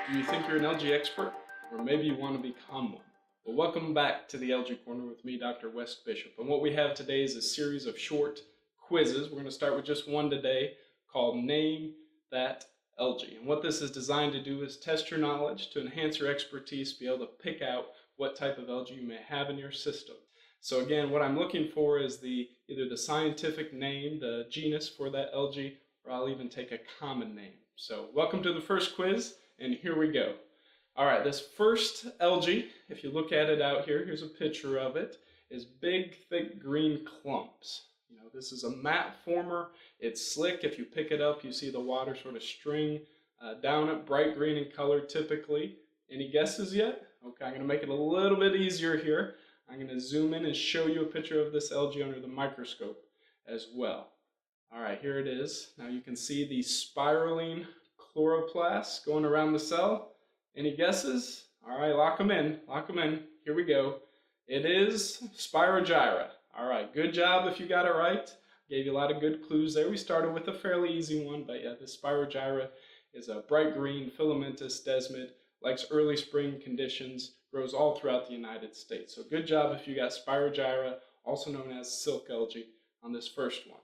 Do you think you're an algae expert? Or maybe you want to become one? Well, welcome back to the Algae Corner with me, Dr. West Bishop. And what we have today is a series of short quizzes. We're going to start with just one today called Name That Algae. And what this is designed to do is test your knowledge, to enhance your expertise, be able to pick out what type of algae you may have in your system. So again, what I'm looking for is either the scientific name, the genus for that algae, or I'll even take a common name. So welcome to the first quiz, and here we go. All right, this first algae, if you look at it out here, here's a picture of it, is big, thick green clumps. You know, this is a mat former. It's slick. If you pick it up, you see the water sort of string down it, bright green in color typically. Any guesses yet? Okay, I'm going to make it a little bit easier here. I'm going to zoom in and show you a picture of this algae under the microscope as well. All right, here it is. Now you can see the spiraling chloroplasts going around the cell. Any guesses? All right, lock them in. Lock them in. Here we go. It is Spirogyra. All right, good job if you got it right. Gave you a lot of good clues there. We started with a fairly easy one, but yeah, this Spirogyra is a bright green filamentous desmid, likes early spring conditions, grows all throughout the United States. So good job if you got Spirogyra, also known as silk algae, on this first one.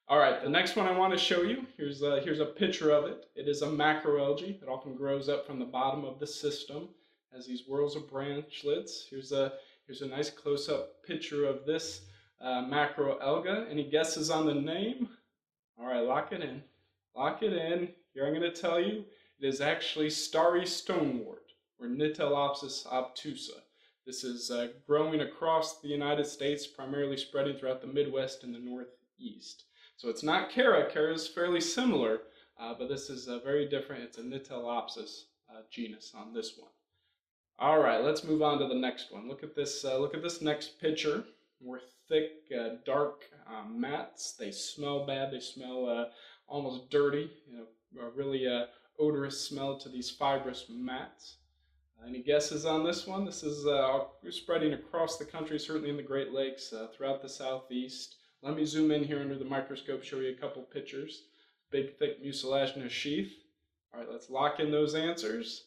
All right, the next one I want to show you, here's a picture of it. It is a macroalgae. It often grows up from the bottom of the system, has these whorls of branchlets. Here's a nice close-up picture of this macroalga. Any guesses on the name? All right, lock it in. Lock it in. Here I'm going to tell you, it is actually starry stonewort, or Nittelopsis obtusa. This is growing across the United States, primarily spreading throughout the Midwest and the Northeast. So it's not Chara. Chara is fairly similar, but this is very different. It's a Nittelopsis genus on this one. All right, let's move on to the next one. Look at this next picture. More thick, dark mats. They smell bad. They smell almost dirty. You know, a really odorous smell to these fibrous mats. Any guesses on this one? This is spreading across the country, certainly in the Great Lakes, throughout the southeast. Let me zoom in here under the microscope, show you a couple pictures. Big, thick mucilaginous sheath. All right, let's lock in those answers.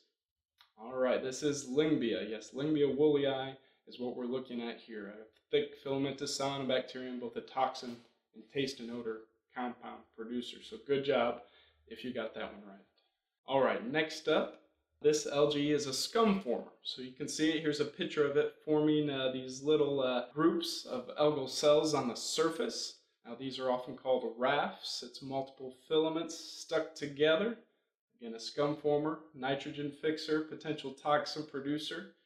All right, this is Lyngbya. Yes, Lyngbya woolii is what we're looking at here. A thick filamentous cyanobacterium, both a toxin and taste and odor compound producer. So good job if you got that one right. All right, next up, this algae is a scum former. So you can see it, here's a picture of it forming these little groups of algal cells on the surface. Now these are often called rafts. It's multiple filaments stuck together. Again, a scum former, nitrogen fixer, potential toxin producer.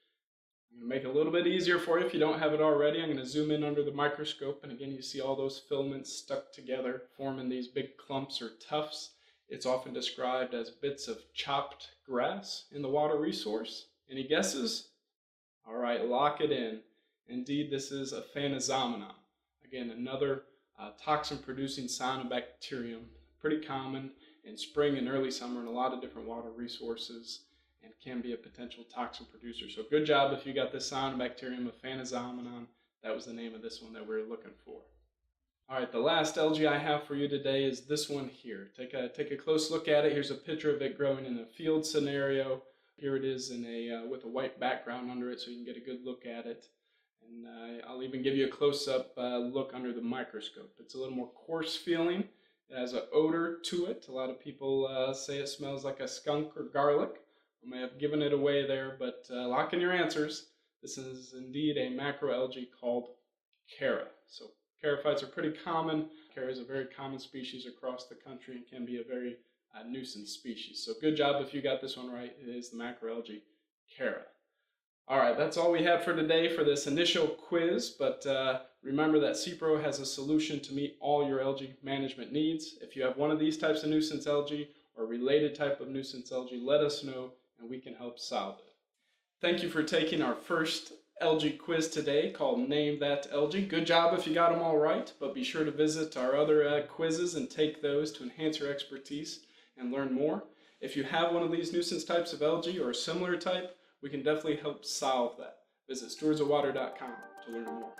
I'm going to make it a little bit easier for you if you don't have it already. I'm going to zoom in under the microscope, and again you see all those filaments stuck together forming these big clumps or tufts. It's often described as bits of chopped grass in the water resource. Any guesses? All right, lock it in. Indeed, this is a Phanozomenon. Again, another toxin-producing cyanobacterium, pretty common in spring and early summer in a lot of different water resources and can be a potential toxin producer. So good job if you got this cyanobacterium, a Phanozomenon. That was the name of this one that we were looking for. All right, the last algae I have for you today is this one here. Take a close look at it. Here's a picture of it growing in a field scenario. Here it is in with a white background under it so you can get a good look at it. And I'll even give you a close-up look under the microscope. It's a little more coarse feeling. It has an odor to it. A lot of people say it smells like a skunk or garlic. I may have given it away there, but lock in your answers. This is indeed a macroalgae called Chara. So charophytes are pretty common. Chara is a very common species across the country and can be a very nuisance species. So good job if you got this one right. It is the macroalgae Chara. All right, that's all we have for today for this initial quiz, but remember that CPRO has a solution to meet all your algae management needs. If you have one of these types of nuisance algae or related type of nuisance algae, let us know and we can help solve it. Thank you for taking our first algae quiz today called Name That Algae. Good job if you got them all right, but be sure to visit our other quizzes and take those to enhance your expertise and learn more. If you have one of these nuisance types of algae or a similar type, we can definitely help solve that. Visit stewardsofwater.com to learn more.